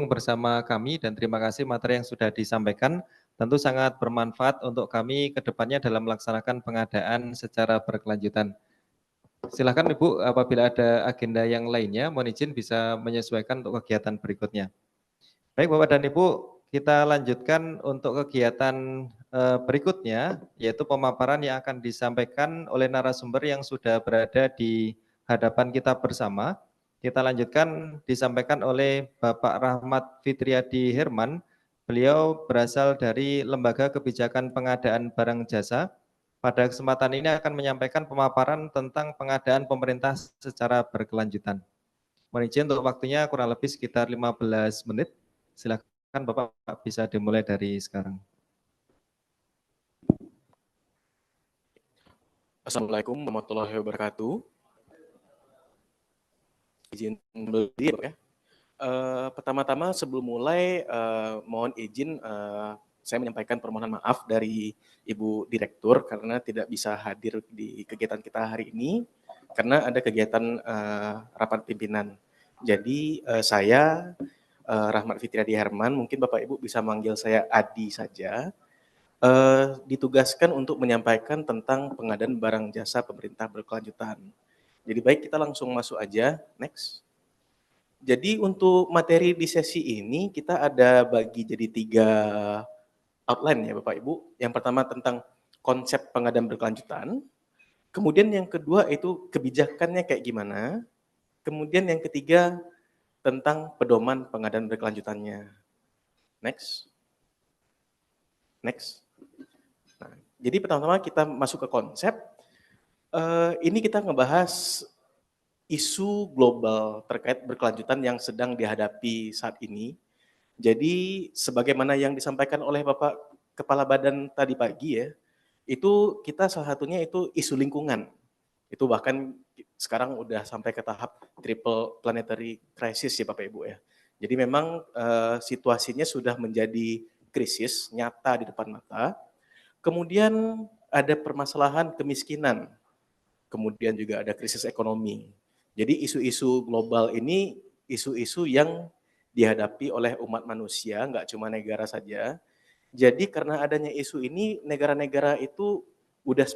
bersama kami dan terima kasih materi yang sudah disampaikan. Tentu sangat bermanfaat untuk kami ke depannya dalam melaksanakan pengadaan secara berkelanjutan. Silakan Ibu, apabila ada agenda yang lainnya, mohon izin bisa menyesuaikan untuk kegiatan berikutnya. Baik Bapak dan Ibu, kita lanjutkan untuk kegiatan berikutnya, yaitu pemaparan yang akan disampaikan oleh narasumber yang sudah berada di hadapan kita bersama. Kita lanjutkan disampaikan oleh Bapak Rahmat Fitriadi Herman. Beliau berasal dari Lembaga Kebijakan Pengadaan Barang Jasa. Pada kesempatan ini akan menyampaikan pemaparan tentang pengadaan pemerintah secara berkelanjutan. Mohon izin untuk waktunya kurang lebih sekitar 15 menit. Silakan Bapak bisa dimulai dari sekarang. Assalamualaikum warahmatullahi wabarakatuh. Izin berdiri ya. Pertama-tama sebelum mulai mohon izin saya menyampaikan permohonan maaf dari Ibu Direktur karena tidak bisa hadir di kegiatan kita hari ini karena ada kegiatan rapat pimpinan. Jadi saya Rahmat Fitriadi Herman, mungkin Bapak Ibu bisa manggil saya Adi saja. Ditugaskan untuk menyampaikan tentang pengadaan barang jasa pemerintah berkelanjutan. Jadi baik, kita langsung masuk aja, next. Jadi untuk materi di sesi ini kita ada bagi jadi 3 outline ya Bapak Ibu. Yang pertama tentang konsep pengadaan berkelanjutan. Kemudian yang kedua itu kebijakannya kayak gimana. Kemudian yang ketiga tentang pedoman pengadaan berkelanjutannya. Next. Next. Nah, jadi pertama-tama kita masuk ke konsep. Ini kita ngebahas isu global terkait berkelanjutan yang sedang dihadapi saat ini. Jadi sebagaimana yang disampaikan oleh Bapak Kepala Badan tadi pagi ya, itu kita salah satunya itu isu lingkungan. Itu bahkan sekarang udah sampai ke tahap triple planetary crisis ya Bapak Ibu ya. Jadi memang situasinya sudah menjadi krisis nyata di depan mata. Kemudian ada permasalahan kemiskinan, kemudian juga ada krisis ekonomi. Jadi isu-isu global ini isu-isu yang dihadapi oleh umat manusia, nggak cuma negara saja. Jadi karena adanya isu ini, negara-negara itu udah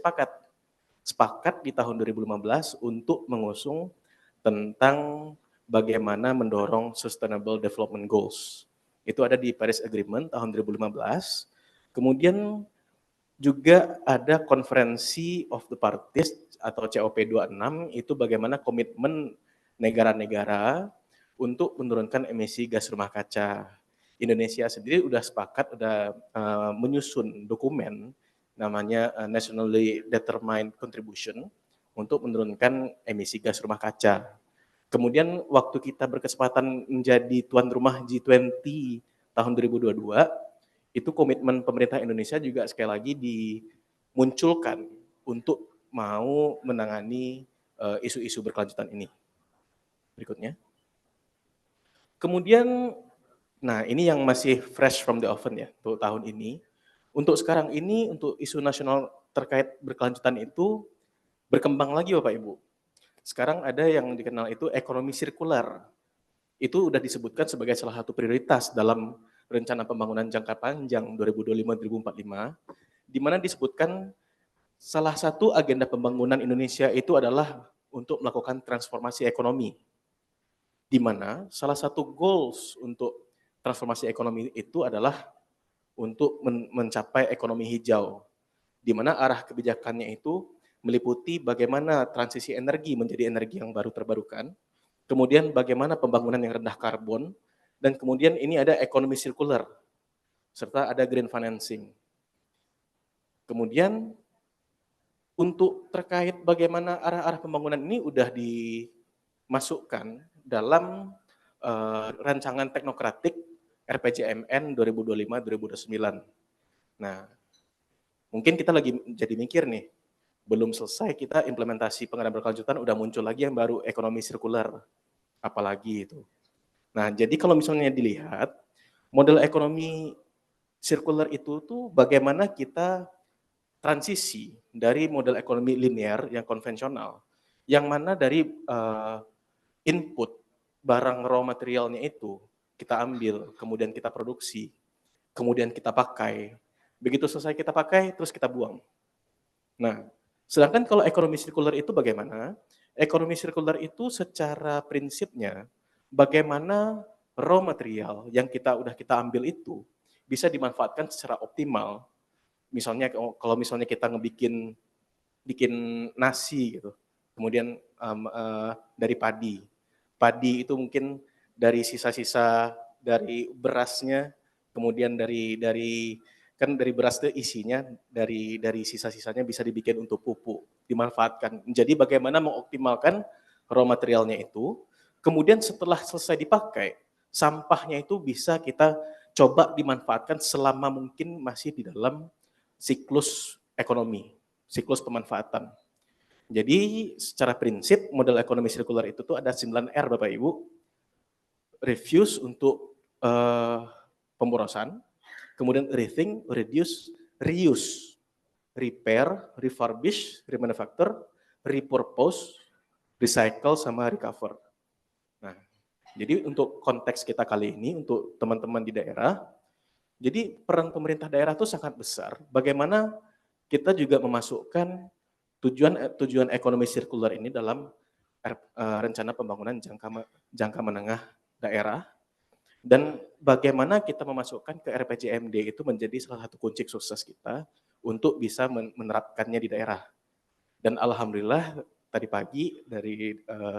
sepakat di tahun 2015 untuk mengusung tentang bagaimana mendorong Sustainable Development Goals. Itu ada di Paris Agreement tahun 2015. Kemudian juga ada konferensi of the parties atau COP26 itu bagaimana komitmen negara-negara untuk menurunkan emisi gas rumah kaca. Indonesia sendiri udah sepakat, udah menyusun dokumen namanya Nationally Determined Contribution untuk menurunkan emisi gas rumah kaca. Kemudian waktu kita berkesempatan menjadi tuan rumah G20 tahun 2022, itu komitmen pemerintah Indonesia juga sekali lagi dimunculkan untuk mau menangani isu-isu berkelanjutan ini. Berikutnya. Kemudian, nah ini yang masih fresh from the oven ya untuk tahun ini. Untuk sekarang ini, untuk isu nasional terkait berkelanjutan itu berkembang lagi Bapak Ibu. Sekarang ada yang dikenal itu ekonomi sirkular. Itu sudah disebutkan sebagai salah satu prioritas dalam rencana pembangunan jangka panjang 2025-2045, di mana disebutkan salah satu agenda pembangunan Indonesia itu adalah untuk melakukan transformasi ekonomi, di mana salah satu goals untuk transformasi ekonomi itu adalah untuk mencapai ekonomi hijau, di mana arah kebijakannya itu meliputi bagaimana transisi energi menjadi energi yang baru terbarukan, kemudian bagaimana pembangunan yang rendah karbon, dan kemudian ini ada ekonomi sirkular, serta ada green financing. Kemudian untuk terkait bagaimana arah-arah pembangunan ini udah dimasukkan dalam rancangan teknokratik RPJMN 2025-2029. Nah, mungkin kita lagi jadi mikir nih, belum selesai kita implementasi pengadaan berkelanjutan, udah muncul lagi yang baru ekonomi sirkular, apalagi itu. Nah, jadi kalau misalnya dilihat, model ekonomi sirkular itu tuh bagaimana kita transisi dari model ekonomi linear yang konvensional, yang mana dari input barang raw materialnya itu kita ambil, kemudian kita produksi, kemudian kita pakai. Begitu selesai kita pakai, terus kita buang. Nah, sedangkan kalau ekonomi sirkular itu bagaimana? Ekonomi sirkular itu secara prinsipnya bagaimana raw material yang kita ambil itu bisa dimanfaatkan secara optimal. Misalnya kalau misalnya kita bikin nasi gitu, kemudian dari padi. Padi itu mungkin dari sisa-sisa dari berasnya, kemudian dari beras itu isinya dari sisa-sisanya bisa dibikin untuk pupuk, dimanfaatkan. Jadi bagaimana mengoptimalkan raw materialnya itu, kemudian setelah selesai dipakai, sampahnya itu bisa kita coba dimanfaatkan selama mungkin masih di dalam siklus ekonomi, siklus pemanfaatan. Jadi secara prinsip model ekonomi sirkular itu tuh ada 9 R Bapak Ibu. Refuse untuk pemborosan, kemudian rethink, reduce, reuse, repair, refurbish, remanufacture, repurpose, recycle, sama recover. Nah, jadi untuk konteks kita kali ini, untuk teman-teman di daerah, jadi peran pemerintah daerah itu sangat besar. Bagaimana kita juga memasukkan tujuan ekonomi sirkular ini dalam rencana pembangunan jangka menengah daerah, dan bagaimana kita memasukkan ke RPJMD itu menjadi salah satu kunci sukses kita untuk bisa menerapkannya di daerah. Dan alhamdulillah tadi pagi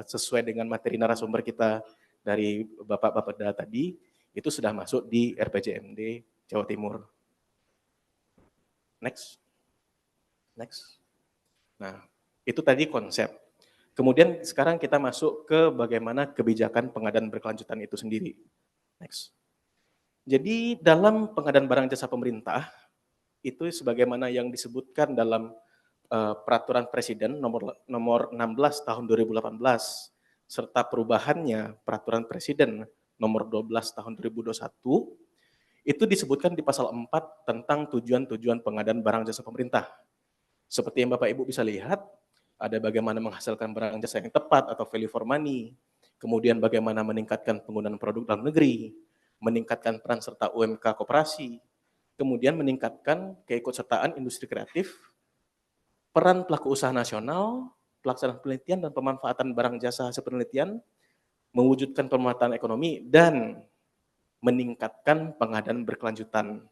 sesuai dengan materi narasumber kita dari Bapak Bapeda tadi, itu sudah masuk di RPJMD Jawa Timur. Next. Nah, itu tadi konsep. Kemudian sekarang kita masuk ke bagaimana kebijakan pengadaan berkelanjutan itu sendiri. Next. Jadi dalam pengadaan barang jasa pemerintah, itu sebagaimana yang disebutkan dalam Peraturan Presiden nomor 16 tahun 2018, serta perubahannya Peraturan Presiden nomor 12 tahun 2021, itu disebutkan di pasal 4 tentang tujuan-tujuan pengadaan barang jasa pemerintah. Seperti yang Bapak Ibu bisa lihat, ada bagaimana menghasilkan barang jasa yang tepat atau value for money, kemudian bagaimana meningkatkan penggunaan produk dalam negeri, meningkatkan peran serta UMK koperasi, kemudian meningkatkan keikutsertaan industri kreatif, peran pelaku usaha nasional, pelaksanaan penelitian dan pemanfaatan barang jasa hasil penelitian, mewujudkan pemanfaatan ekonomi, dan meningkatkan pengadaan berkelanjutan.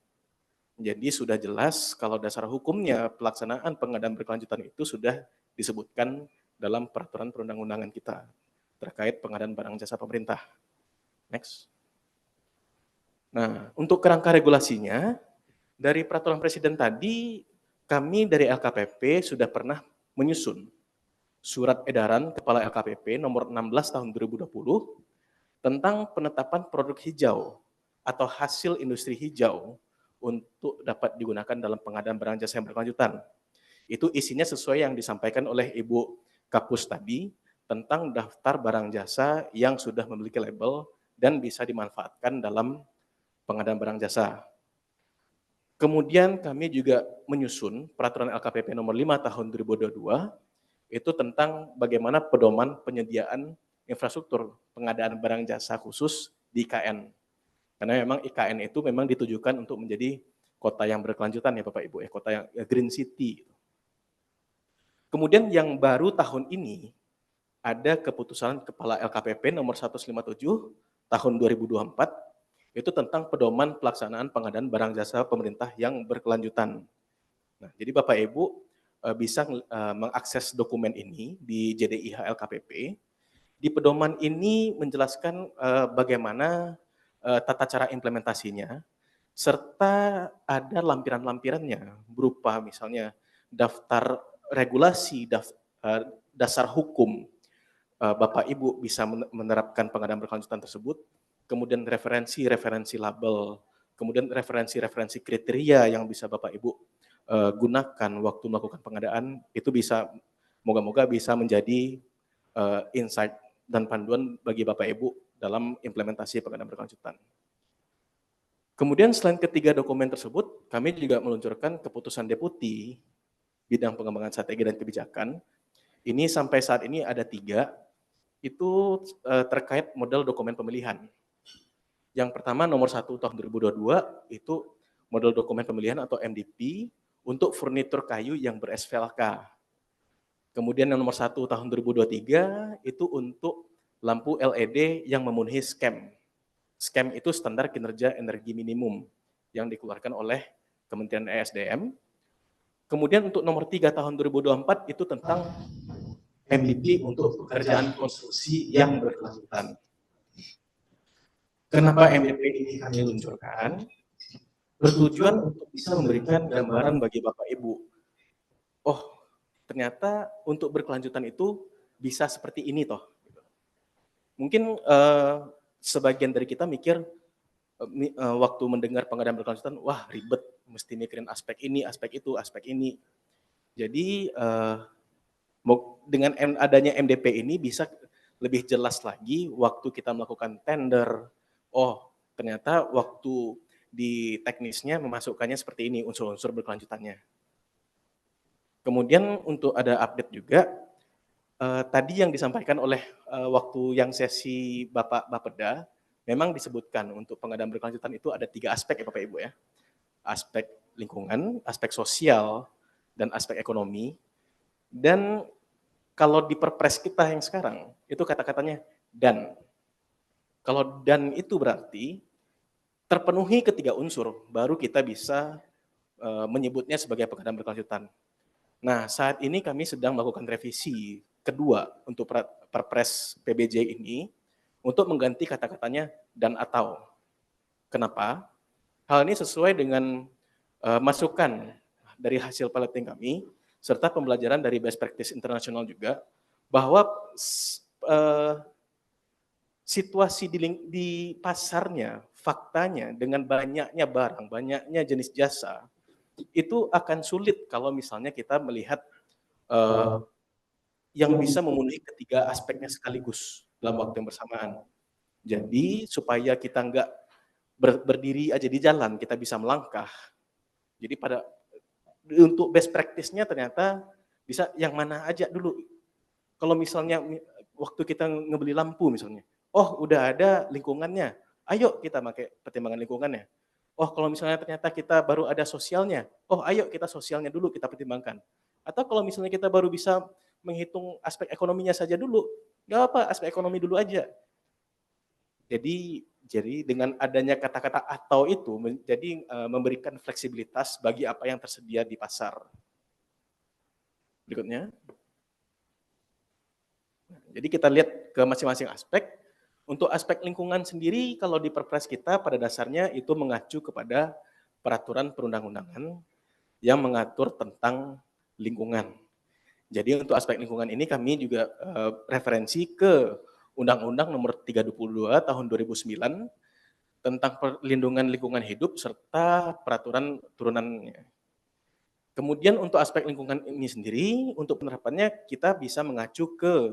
Jadi sudah jelas kalau dasar hukumnya pelaksanaan pengadaan berkelanjutan itu sudah disebutkan dalam peraturan perundang-undangan kita terkait pengadaan barang jasa pemerintah. Next. Nah, untuk kerangka regulasinya, dari peraturan presiden tadi, kami dari LKPP sudah pernah menyusun surat edaran Kepala LKPP nomor 16 tahun 2020 tentang penetapan produk hijau atau hasil industri hijau untuk dapat digunakan dalam pengadaan barang jasa yang berkelanjutan. Itu isinya sesuai yang disampaikan oleh Ibu Kapus tadi tentang daftar barang jasa yang sudah memiliki label dan bisa dimanfaatkan dalam pengadaan barang jasa. Kemudian kami juga menyusun peraturan LKPP nomor 5 tahun 2022 itu tentang bagaimana pedoman penyediaan infrastruktur pengadaan barang jasa khusus di IKN. Karena memang IKN itu memang ditujukan untuk menjadi kota yang berkelanjutan ya Bapak Ibu, kota yang green city. Kemudian yang baru tahun ini ada keputusan Kepala LKPP nomor 157 tahun 2024 itu tentang pedoman pelaksanaan pengadaan barang jasa pemerintah yang berkelanjutan. Nah, jadi Bapak Ibu bisa mengakses dokumen ini di JDIH LKPP. Di pedoman ini menjelaskan bagaimana tata cara implementasinya, serta ada lampiran-lampirannya berupa misalnya daftar regulasi, dasar hukum, Bapak Ibu bisa menerapkan pengadaan berkelanjutan tersebut, kemudian referensi label, kemudian referensi kriteria yang bisa Bapak Ibu gunakan waktu melakukan pengadaan, itu bisa moga-moga bisa menjadi insight dan panduan bagi Bapak Ibu dalam implementasi pengadaan berkelanjutan. Kemudian selain ketiga dokumen tersebut, kami juga meluncurkan keputusan deputi bidang pengembangan strategi dan kebijakan. Ini sampai saat ini ada 3, itu terkait model dokumen pemilihan. Yang pertama nomor 1 tahun 2022 itu model dokumen pemilihan atau MDP untuk furnitur kayu yang ber-SVLK. Kemudian yang nomor 1 tahun 2023 itu untuk lampu LED yang memenuhi SKEM. SKEM itu standar kinerja energi minimum yang dikeluarkan oleh Kementerian ESDM. Kemudian untuk nomor 3 tahun 2024 itu tentang MDP untuk pekerjaan konstruksi yang berkelanjutan. Kenapa MDP ini kami luncurkan? Bertujuan untuk bisa memberikan gambaran bagi Bapak Ibu. Oh, ternyata untuk berkelanjutan itu bisa seperti ini toh. Mungkin sebagian dari kita mikir waktu mendengar pengadaan berkelanjutan, wah ribet, mesti mikirin aspek ini, aspek itu, aspek ini. Jadi dengan adanya MDP ini bisa lebih jelas lagi waktu kita melakukan tender. Oh, ternyata waktu di teknisnya memasukkannya seperti ini, unsur-unsur berkelanjutannya. Kemudian untuk ada update juga, tadi yang disampaikan oleh waktu yang sesi Bapak Bapeda, memang disebutkan untuk pengadaan berkelanjutan itu ada 3 aspek ya Bapak Ibu ya. Aspek lingkungan, aspek sosial, dan aspek ekonomi. Dan kalau di perpres kita yang sekarang, itu kata-katanya dan. Kalau dan itu berarti terpenuhi ketiga unsur, baru kita bisa menyebutnya sebagai pengadaan berkelanjutan. Nah, saat ini kami sedang melakukan revisi kedua untuk perpres PBJ ini untuk mengganti kata-katanya dan atau. Kenapa? Hal ini sesuai dengan masukan dari hasil piloting kami, serta pembelajaran dari best practice internasional juga, bahwa situasi di pasarnya, faktanya dengan banyaknya barang, banyaknya jenis jasa, itu akan sulit kalau misalnya kita melihat yang bisa memenuhi ketiga aspeknya sekaligus dalam waktu yang bersamaan. Jadi supaya kita nggak berdiri aja di jalan, kita bisa melangkah. Jadi untuk best practice-nya ternyata bisa yang mana aja dulu. Kalau misalnya waktu kita ngebeli lampu misalnya, oh udah ada lingkungannya, ayo kita pakai pertimbangan lingkungannya. Oh kalau misalnya ternyata kita baru ada sosialnya, oh ayo kita sosialnya dulu kita pertimbangkan. Atau kalau misalnya kita baru bisa menghitung aspek ekonominya saja dulu, nggak apa, aspek ekonomi dulu aja. Jadi dengan adanya kata-kata atau itu menjadi memberikan fleksibilitas bagi apa yang tersedia di pasar. Berikutnya. Jadi kita lihat ke masing-masing aspek. Untuk aspek lingkungan sendiri, kalau di perpres kita pada dasarnya itu mengacu kepada peraturan perundang-undangan yang mengatur tentang lingkungan. Jadi untuk aspek lingkungan ini kami juga referensi ke Undang-Undang Nomor 32 Tahun 2009 tentang perlindungan lingkungan hidup serta peraturan turunannya. Kemudian untuk aspek lingkungan ini sendiri, untuk penerapannya kita bisa mengacu ke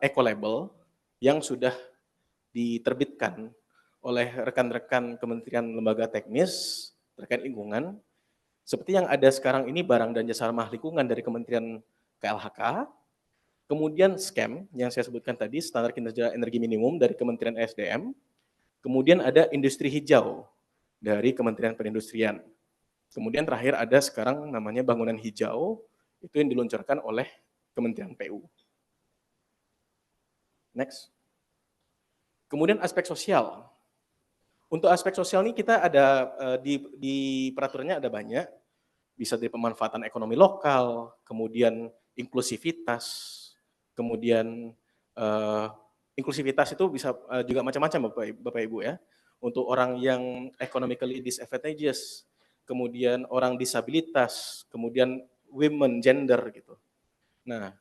eco-label yang sudah diterbitkan oleh rekan-rekan Kementerian Lembaga Teknis terkait lingkungan, seperti yang ada sekarang ini barang dan jasa ramah lingkungan dari Kementerian KLHK, kemudian SKEM yang saya sebutkan tadi, standar kinerja energi minimum dari Kementerian ESDM, kemudian ada industri hijau dari Kementerian Perindustrian. Kemudian terakhir ada sekarang namanya bangunan hijau, itu yang diluncurkan oleh Kementerian PU. Next. Kemudian aspek sosial. Untuk aspek sosial ini kita ada di peraturannya ada banyak, bisa dari pemanfaatan ekonomi lokal, kemudian inklusivitas, kemudian inklusivitas itu bisa juga macam-macam Bapak Ibu ya. Untuk orang yang economically disadvantageous, kemudian orang disabilitas, kemudian women, gender gitu. Nah,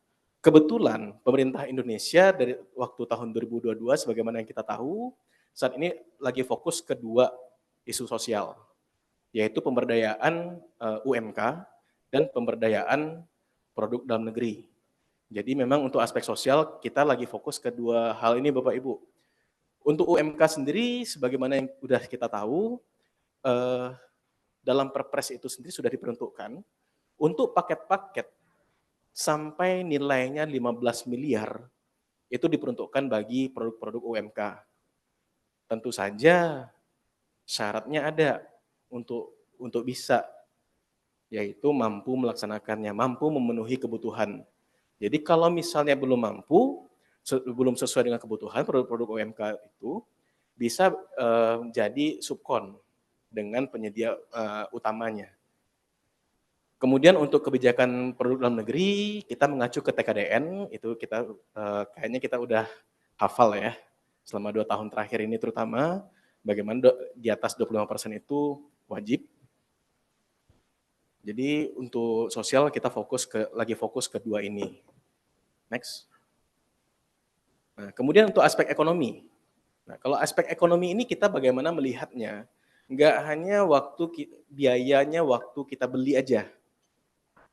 kebetulan pemerintah Indonesia dari waktu tahun 2022 sebagaimana yang kita tahu, saat ini lagi fokus ke 2 isu sosial, yaitu pemberdayaan UMK dan pemberdayaan produk dalam negeri. Jadi memang untuk aspek sosial kita lagi fokus ke 2 hal ini Bapak Ibu. Untuk UMK sendiri sebagaimana yang sudah kita tahu, dalam perpres itu sendiri sudah diperuntukkan untuk paket-paket sampai nilainya 15 miliar itu diperuntukkan bagi produk-produk UMK. Tentu saja syaratnya ada untuk bisa, yaitu mampu melaksanakannya, mampu memenuhi kebutuhan. Jadi kalau misalnya belum mampu, belum sesuai dengan kebutuhan produk-produk UMK itu bisa jadi subkon dengan penyedia utamanya. Kemudian untuk kebijakan produk dalam negeri, kita mengacu ke TKDN, itu kita kayaknya kita udah hafal ya, selama 2 tahun terakhir ini terutama, bagaimana di atas 25% itu wajib. Jadi untuk sosial kita lagi fokus ke dua ini. Next. Nah, kemudian untuk aspek ekonomi. Nah, kalau aspek ekonomi ini kita bagaimana melihatnya? Nggak hanya biayanya waktu kita beli aja.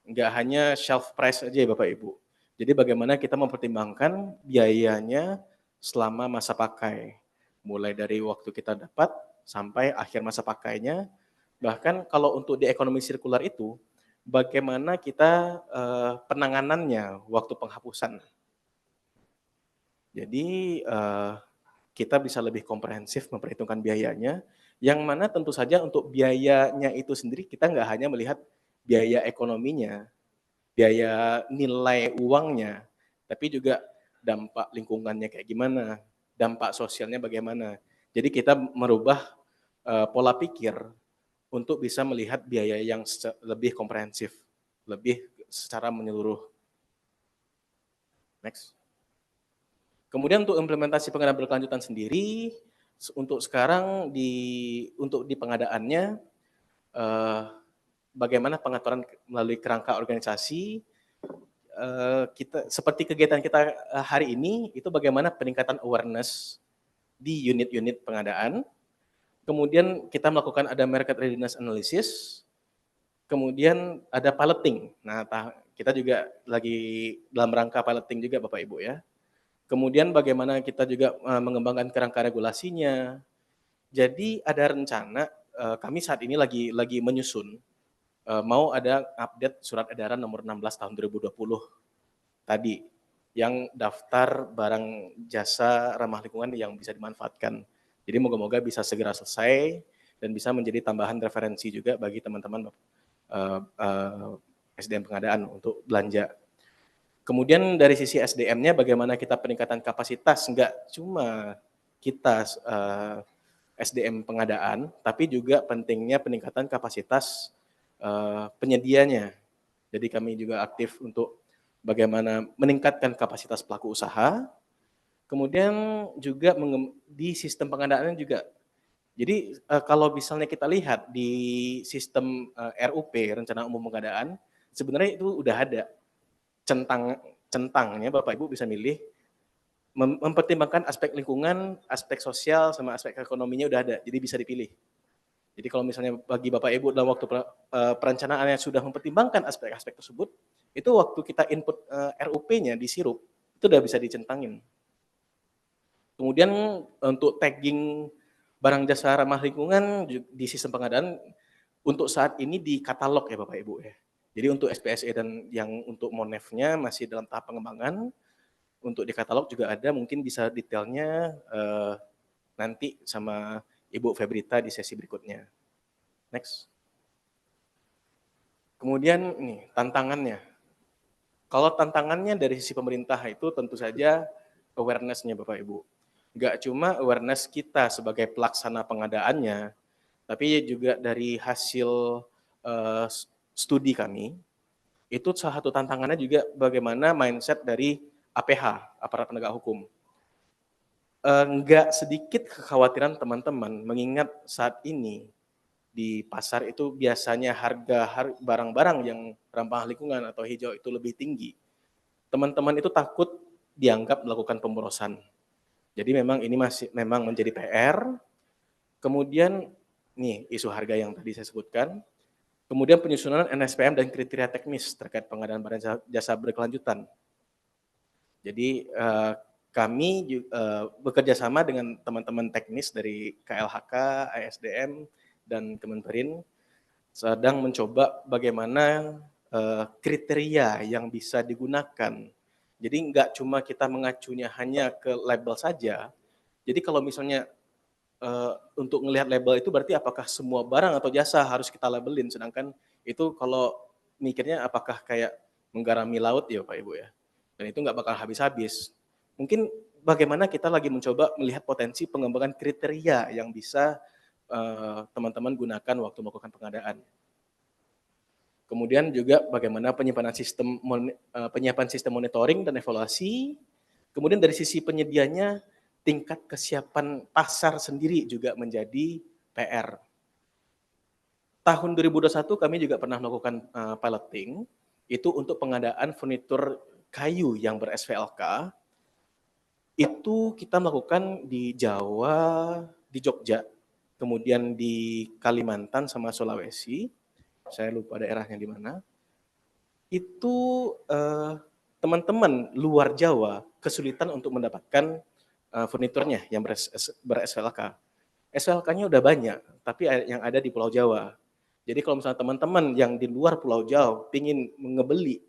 Nggak hanya shelf price aja ya Bapak Ibu. Jadi bagaimana kita mempertimbangkan biayanya selama masa pakai. Mulai dari waktu kita dapat sampai akhir masa pakainya. Bahkan kalau untuk di ekonomi sirkular itu, bagaimana kita penanganannya waktu penghapusan. Jadi kita bisa lebih komprehensif memperhitungkan biayanya, yang mana tentu saja untuk biayanya itu sendiri kita nggak hanya melihat biaya ekonominya, biaya nilai uangnya, tapi juga dampak lingkungannya kayak gimana, dampak sosialnya bagaimana. Jadi kita merubah pola pikir untuk bisa melihat biaya yang lebih komprehensif, lebih secara menyeluruh. Next. Kemudian untuk implementasi pengadaan berkelanjutan sendiri, untuk sekarang untuk di pengadaannya, bagaimana pengaturan melalui kerangka organisasi, kita seperti kegiatan kita hari ini, itu bagaimana peningkatan awareness di unit-unit pengadaan, kemudian kita melakukan ada market readiness analysis, kemudian ada piloting. Nah, kita juga lagi dalam rangka piloting juga Bapak Ibu ya. Kemudian bagaimana kita juga mengembangkan kerangka regulasinya. Jadi ada rencana, kami saat ini lagi menyusun, mau ada update surat edaran nomor 16 tahun 2020 tadi, yang daftar barang jasa ramah lingkungan yang bisa dimanfaatkan. Jadi moga-moga bisa segera selesai dan bisa menjadi tambahan referensi juga bagi teman-teman SDM pengadaan untuk belanja. Kemudian dari sisi SDM-nya bagaimana kita peningkatan kapasitas, nggak cuma kita SDM pengadaan, tapi juga pentingnya peningkatan kapasitas penyedianya. Jadi kami juga aktif untuk bagaimana meningkatkan kapasitas pelaku usaha, kemudian juga di sistem pengadaannya juga. Jadi kalau misalnya kita lihat di sistem RUP, Rencana Umum Pengadaan, sebenarnya itu udah ada centangnya Bapak Ibu bisa milih, mempertimbangkan aspek lingkungan, aspek sosial, sama aspek ekonominya udah ada, jadi bisa dipilih. Jadi kalau misalnya bagi Bapak Ibu dalam waktu perencanaannya sudah mempertimbangkan aspek-aspek tersebut, itu waktu kita input RUP-nya di sirup, itu udah bisa dicentangin. Kemudian untuk tagging barang jasa ramah lingkungan di sistem pengadaan, untuk saat ini di katalog ya Bapak Ibu ya. Jadi untuk SPSE dan yang untuk Monef-nya masih dalam tahap pengembangan. Untuk di katalog juga ada, mungkin bisa detailnya nanti sama Ibu Febrita di sesi berikutnya. Next. Kemudian ini tantangannya. Kalau tantangannya dari sisi pemerintah itu tentu saja awareness-nya Bapak Ibu. Nggak cuma awareness kita sebagai pelaksana pengadaannya, tapi juga dari hasil studi kami, itu salah satu tantangannya juga bagaimana mindset dari APH, aparat penegak hukum. Nggak sedikit kekhawatiran teman-teman, mengingat saat ini di pasar itu biasanya harga barang-barang yang ramah lingkungan atau hijau itu lebih tinggi. Teman-teman itu takut dianggap melakukan pemborosan. Jadi memang ini memang menjadi PR. Kemudian nih isu harga yang tadi saya sebutkan. Kemudian penyusunan NSPM dan kriteria teknis terkait pengadaan barang jasa berkelanjutan. Jadi kami bekerja sama dengan teman-teman teknis dari KLHK, ASDM, dan Kemenperin sedang mencoba bagaimana kriteria yang bisa digunakan. Jadi nggak cuma kita mengacunya hanya ke label saja. Jadi kalau misalnya untuk ngelihat label itu berarti apakah semua barang atau jasa harus kita labelin, sedangkan itu kalau mikirnya apakah kayak menggarami laut ya Pak Ibu ya, dan itu nggak bakal habis-habis. Mungkin bagaimana kita lagi mencoba melihat potensi pengembangan kriteria yang bisa teman-teman gunakan waktu melakukan pengadaan. Kemudian juga bagaimana penyimpanan penyiapan sistem monitoring dan evaluasi. Kemudian dari sisi penyedianya, tingkat kesiapan pasar sendiri juga menjadi PR. Tahun 2021 kami juga pernah melakukan piloting, itu untuk pengadaan furnitur kayu yang ber-SVLK, itu kita melakukan di Jawa, di Jogja, kemudian di Kalimantan sama Sulawesi, saya lupa daerahnya di mana. Itu teman-teman luar Jawa kesulitan untuk mendapatkan furniturnya yang ber-SVLK. SVLK-nya udah banyak, tapi yang ada di Pulau Jawa. Jadi kalau misalnya teman-teman yang di luar Pulau Jawa ingin ngebeli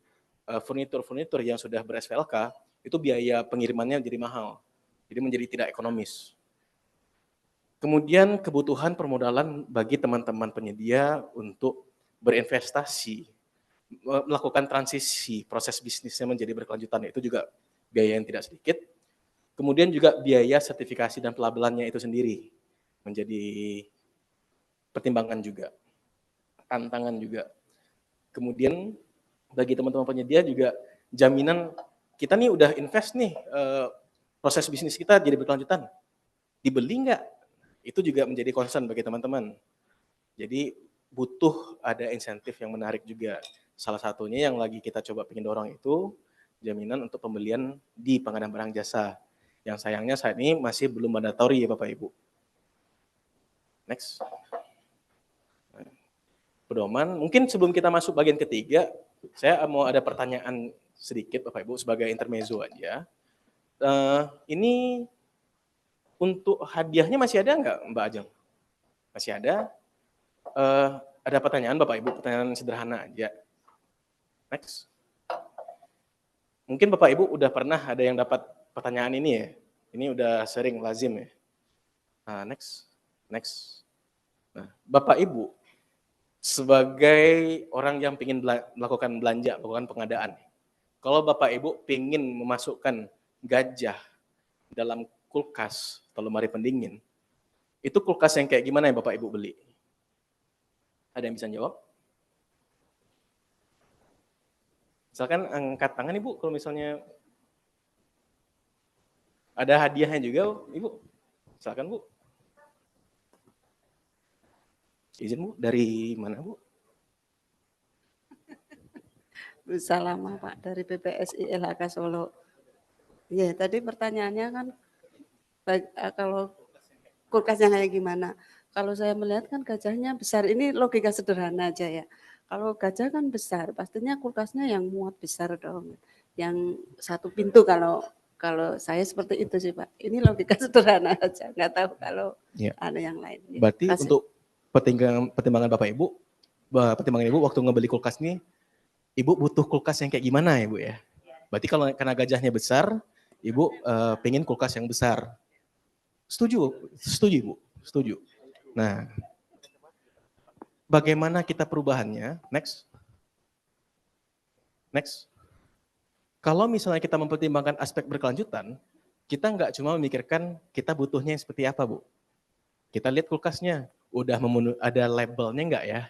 furnitur-furnitur yang sudah ber-SVLK, itu biaya pengirimannya jadi mahal. Jadi menjadi tidak ekonomis. Kemudian kebutuhan permodalan bagi teman-teman penyedia untuk berinvestasi, melakukan transisi proses bisnisnya menjadi berkelanjutan, itu juga biaya yang tidak sedikit. Kemudian juga biaya sertifikasi dan pelabelannya itu sendiri menjadi pertimbangan juga, tantangan juga. Kemudian bagi teman-teman penyedia juga jaminan kita nih udah invest nih, proses bisnis kita jadi berkelanjutan, dibeli nggak? Itu juga menjadi concern bagi teman-teman. Jadi butuh ada insentif yang menarik juga. Salah satunya yang lagi kita coba pengen dorong itu jaminan untuk pembelian di pengadaan barang jasa. Yang sayangnya saat ini masih belum mandatori ya Bapak Ibu. Next. Pedoman, mungkin sebelum kita masuk bagian ketiga, saya mau ada pertanyaan sedikit Bapak Ibu sebagai intermezzo aja. Ini untuk hadiahnya masih ada nggak Mbak Ajeng? Masih ada? Ada pertanyaan Bapak Ibu, pertanyaan sederhana aja. Next. Mungkin Bapak Ibu udah pernah ada yang dapat pertanyaan ini ya. Ini udah sering lazim ya. Nah, next. Nah, Bapak Ibu sebagai orang yang ingin melakukan belanja, melakukan pengadaan, kalau Bapak Ibu ingin memasukkan gajah dalam kulkas atau lemari pendingin, itu kulkas yang kayak gimana yang Bapak Ibu beli? Ada yang bisa jawab? Misalkan angkat tangan Ibu kalau misalnya ada hadiahnya juga Ibu. Silakan Bu. Izin Bu, dari mana Bu? Bu Salama Pak, dari PPSI LHK Solo. Ya, tadi pertanyaannya kan kalau kulkasnya kayak gimana? Kalau saya melihat kan gajahnya besar, ini logika sederhana aja ya. Kalau gajah kan besar, pastinya kulkasnya yang muat besar dong. Yang satu pintu kalau saya seperti itu sih Pak. Ini logika sederhana aja, nggak tahu kalau ya. ada yang lain. Berarti untuk pertimbangan Bapak Ibu, pertimbangan Ibu waktu ngebeli kulkas ini, Ibu butuh kulkas yang kayak gimana ya Bu ya? Berarti kalau karena gajahnya besar, Ibu pengen kulkas yang besar. Setuju Bu, setuju. Nah, bagaimana kita perubahannya? Next. Kalau misalnya kita mempertimbangkan aspek berkelanjutan, kita nggak cuma memikirkan kita butuhnya seperti apa Bu. Kita lihat kulkasnya, udah ada labelnya nggak ya?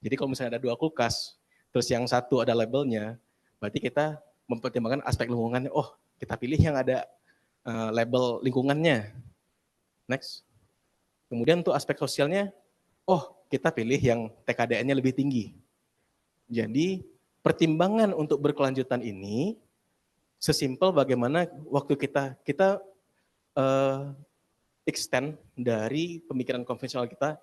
Jadi kalau misalnya ada 2 kulkas, terus yang satu ada labelnya, berarti kita mempertimbangkan aspek lingkungannya. Oh, kita pilih yang ada label lingkungannya. Next. Kemudian untuk aspek sosialnya, oh kita pilih yang TKDN-nya lebih tinggi. Jadi pertimbangan untuk berkelanjutan ini sesimpel bagaimana waktu kita extend dari pemikiran konvensional kita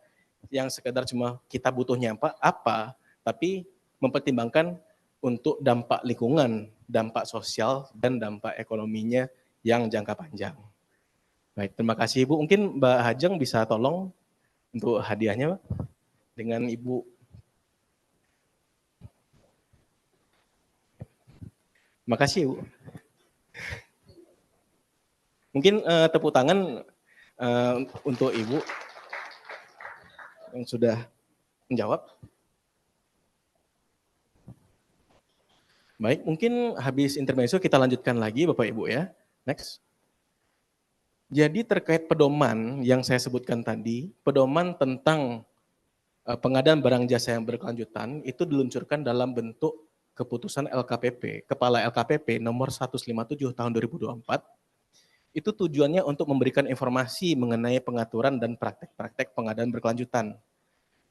yang sekedar cuma kita butuhnya apa, tapi mempertimbangkan untuk dampak lingkungan, dampak sosial, dan dampak ekonominya yang jangka panjang. Baik, terima kasih Ibu. Mungkin Mbak Hajeng bisa tolong untuk hadiahnya Pak, dengan Ibu. Terima kasih Ibu. Mungkin tepuk tangan untuk Ibu yang sudah menjawab. Baik, mungkin habis intermezzo kita lanjutkan lagi Bapak Ibu ya. Next. Jadi terkait pedoman yang saya sebutkan tadi, pedoman tentang pengadaan barang jasa yang berkelanjutan itu diluncurkan dalam bentuk keputusan LKPP, Kepala LKPP nomor 157 tahun 2024. Itu tujuannya untuk memberikan informasi mengenai pengaturan dan praktek-praktek pengadaan berkelanjutan.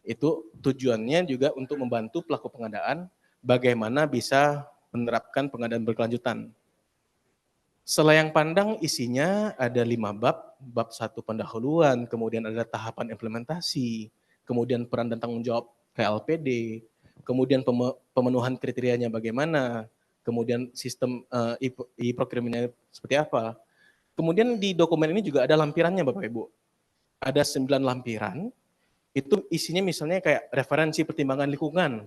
Itu tujuannya juga untuk membantu pelaku pengadaan bagaimana bisa menerapkan pengadaan berkelanjutan. Selayang pandang isinya ada 5 bab, bab 1 pendahuluan, kemudian ada tahapan implementasi, kemudian peran dan tanggung jawab KLPD, kemudian pemenuhan kriterianya bagaimana, kemudian sistem e-procurement-nya seperti apa. Kemudian di dokumen ini juga ada lampirannya Bapak Ibu. Ada 9 lampiran, itu isinya misalnya kayak referensi pertimbangan lingkungan,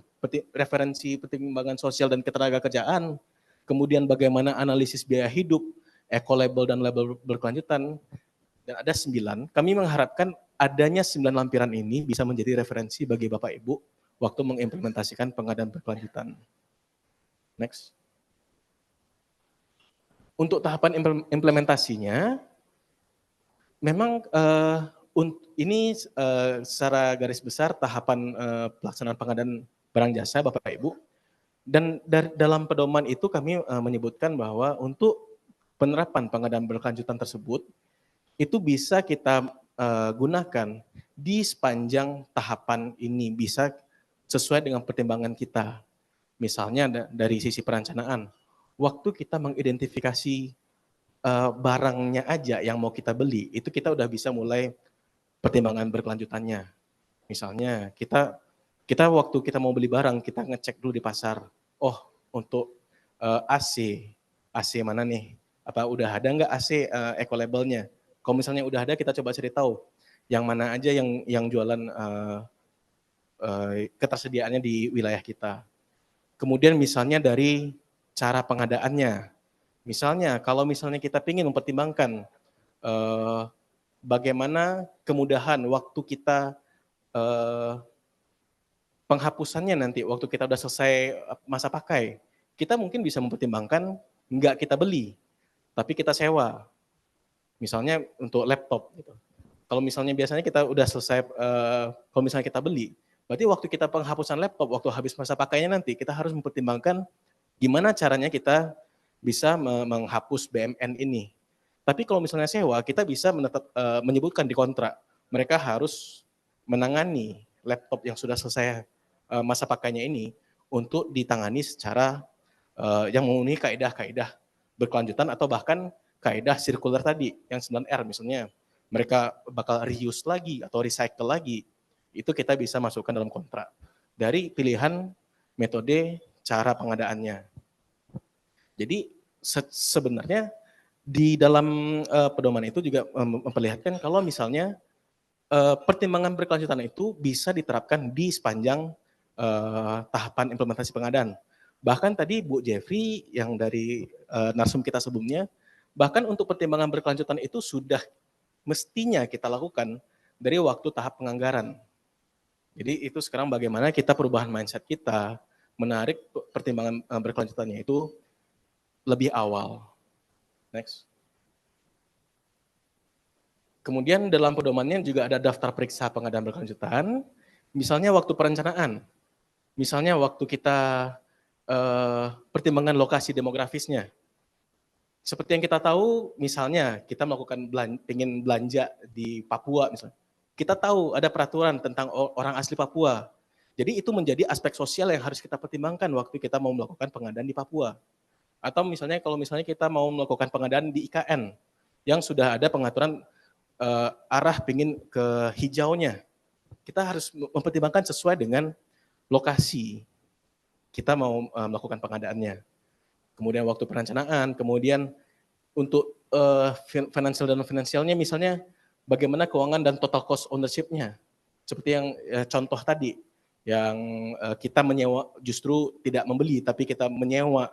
referensi pertimbangan sosial dan ketenagakerjaan, kemudian bagaimana analisis biaya hidup, eco-label dan label berkelanjutan, dan ada 9. Kami mengharapkan adanya 9 lampiran ini bisa menjadi referensi bagi Bapak Ibu waktu mengimplementasikan pengadaan berkelanjutan. Next. Untuk tahapan implementasinya, memang ini secara garis besar tahapan pelaksanaan pengadaan barang jasa Bapak Ibu. Dan dalam pedoman itu kami menyebutkan bahwa untuk penerapan pengadaan berkelanjutan tersebut, itu bisa kita gunakan di sepanjang tahapan ini, bisa sesuai dengan pertimbangan kita. Misalnya dari sisi perencanaan, waktu kita mengidentifikasi barangnya aja yang mau kita beli, itu kita udah bisa mulai pertimbangan berkelanjutannya. Misalnya kita waktu kita mau beli barang, kita ngecek dulu di pasar. Oh, untuk AC mana nih? Apa udah ada nggak AC eco-labelnya? Kalau misalnya udah ada, kita coba cari tahu yang mana aja yang jualan ketersediaannya di wilayah kita. Kemudian misalnya dari cara pengadaannya. Misalnya kalau misalnya kita ingin mempertimbangkan bagaimana kemudahan waktu kita penghapusannya nanti waktu kita udah selesai masa pakai, kita mungkin bisa mempertimbangkan nggak kita beli, tapi kita sewa. Misalnya untuk laptop gitu. Kalau misalnya biasanya kita udah selesai, kalau misalnya kita beli, berarti waktu kita penghapusan laptop, waktu habis masa pakainya nanti, kita harus mempertimbangkan gimana caranya kita bisa menghapus BMN ini. Tapi kalau misalnya sewa, kita bisa menyebutkan di kontrak, mereka harus menangani laptop yang sudah selesai masa pakainya ini untuk ditangani secara yang memenuhi kaidah-kaidah berkelanjutan atau bahkan kaidah sirkular tadi, yang 9R misalnya. Mereka bakal reuse lagi atau recycle lagi. Itu kita bisa masukkan dalam kontrak. Dari pilihan metode cara pengadaannya. Jadi sebenarnya di dalam pedoman itu juga memperlihatkan kalau misalnya pertimbangan berkelanjutan itu bisa diterapkan di sepanjang tahapan implementasi pengadaan. Bahkan tadi Bu Jeffrey yang dari narsum kita sebelumnya, bahkan untuk pertimbangan berkelanjutan itu sudah mestinya kita lakukan dari waktu tahap penganggaran. Jadi itu sekarang bagaimana kita perubahan mindset kita, menarik pertimbangan berkelanjutannya itu lebih awal. Next. Kemudian dalam pedomannya juga ada daftar periksa pengadaan berkelanjutan. Misalnya waktu perencanaan, misalnya waktu kita pertimbangan lokasi demografisnya. Seperti yang kita tahu, misalnya kita melakukan ingin belanja di Papua misalnya. Kita tahu ada peraturan tentang orang asli Papua. Jadi itu menjadi aspek sosial yang harus kita pertimbangkan waktu kita mau melakukan pengadaan di Papua. Atau misalnya kalau misalnya kita mau melakukan pengadaan di IKN yang sudah ada pengaturan arah pingin ke hijaunya. Kita harus mempertimbangkan sesuai dengan lokasi kita mau melakukan pengadaannya. Kemudian waktu perencanaan, kemudian untuk financial dan finansialnya misalnya bagaimana keuangan dan total cost ownership-nya. Seperti yang contoh tadi, yang kita menyewa justru tidak membeli, tapi kita menyewa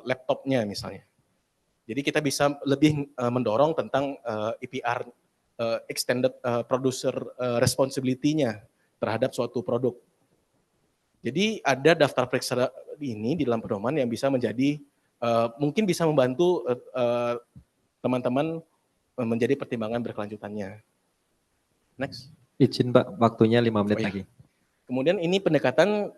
laptopnya misalnya. Jadi kita bisa lebih mendorong tentang EPR extended producer responsibility-nya terhadap suatu produk. Jadi ada daftar periksa ini di dalam pedoman yang bisa menjadi mungkin bisa membantu teman-teman menjadi pertimbangan berkelanjutannya. Next. Izin Pak, waktunya 5 menit lagi. Kemudian ini pendekatan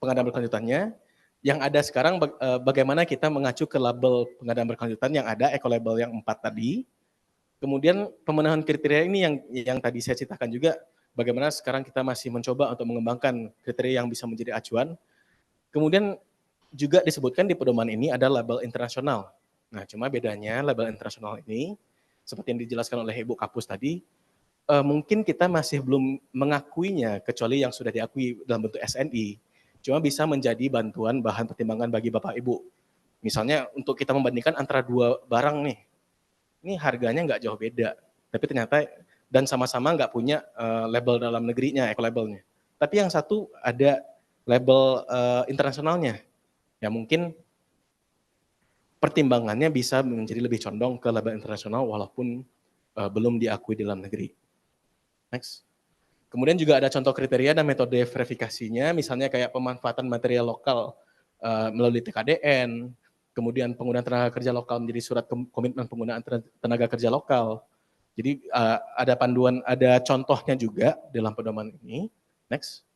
pengadaan berkelanjutannya. Yang ada sekarang bagaimana kita mengacu ke label pengadaan berkelanjutan yang ada, eco label yang 4 tadi. Kemudian pemenuhan kriteria ini yang tadi saya ceritakan juga, bagaimana sekarang kita masih mencoba untuk mengembangkan kriteria yang bisa menjadi acuan. Kemudian juga disebutkan di pedoman ini ada label internasional. Nah, cuma bedanya label internasional ini, seperti yang dijelaskan oleh Ibu Kapus tadi, mungkin kita masih belum mengakuinya, kecuali yang sudah diakui dalam bentuk SNI. Cuma bisa menjadi bantuan bahan pertimbangan bagi Bapak Ibu. Misalnya untuk kita membandingkan antara dua barang nih, ini harganya nggak jauh beda, tapi ternyata dan sama-sama nggak punya label dalam negerinya, eco labelnya. Tapi yang satu ada label internasionalnya, ya mungkin pertimbangannya bisa menjadi lebih condong ke label internasional walaupun belum diakui di dalam negeri. Next. Kemudian juga ada contoh kriteria dan metode verifikasinya, misalnya kayak pemanfaatan material lokal melalui TKDN, kemudian penggunaan tenaga kerja lokal menjadi surat komitmen penggunaan tenaga kerja lokal. Jadi ada panduan, ada contohnya juga dalam pedoman ini. Next.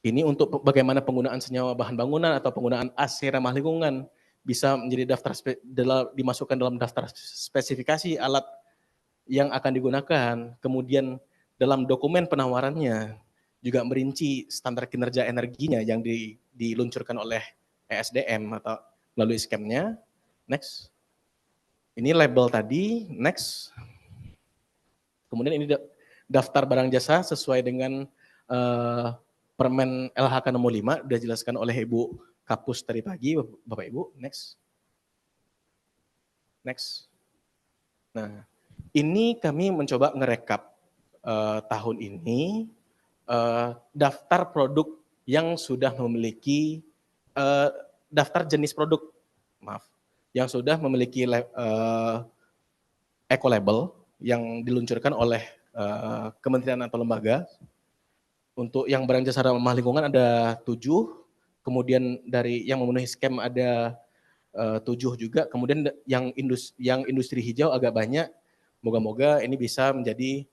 Ini untuk bagaimana penggunaan senyawa bahan bangunan atau penggunaan AC ramah lingkungan bisa menjadi dimasukkan dalam daftar spesifikasi alat yang akan digunakan. Kemudian dalam dokumen penawarannya juga merinci standar kinerja energinya yang diluncurkan oleh ESDM atau melalui skemnya. Next. Ini label tadi. Next. Kemudian ini daftar barang jasa sesuai dengan Permen LHK nomor 5, sudah dijelaskan oleh Ibu Kapus tadi pagi, Bapak Ibu. Next. Next. Nah, ini kami mencoba ngerekap tahun ini daftar produk yang sudah memiliki daftar jenis produk, yang sudah memiliki eco label yang diluncurkan oleh kementerian atau lembaga. Untuk yang barang jasa ramah lingkungan ada 7, kemudian dari yang memenuhi skema ada 7 juga, kemudian yang industri hijau agak banyak. Moga-moga ini bisa menjadi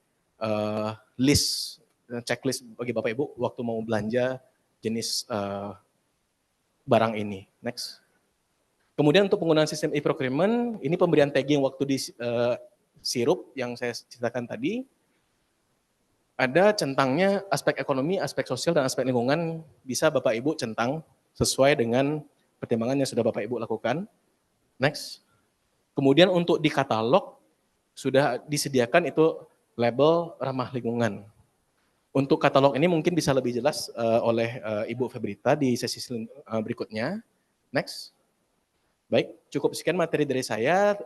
checklist bagi Bapak Ibu waktu mau belanja jenis barang ini. Next. Kemudian untuk penggunaan sistem e-procurement, ini pemberian tagging waktu di sirup yang saya ceritakan tadi. Ada centangnya aspek ekonomi, aspek sosial, dan aspek lingkungan bisa Bapak Ibu centang sesuai dengan pertimbangan yang sudah Bapak Ibu lakukan. Next. Kemudian untuk di katalog sudah disediakan itu label ramah lingkungan. Untuk katalog ini mungkin bisa lebih jelas oleh Ibu Febrita di sesi berikutnya. Next. Baik, cukup sekian materi dari saya.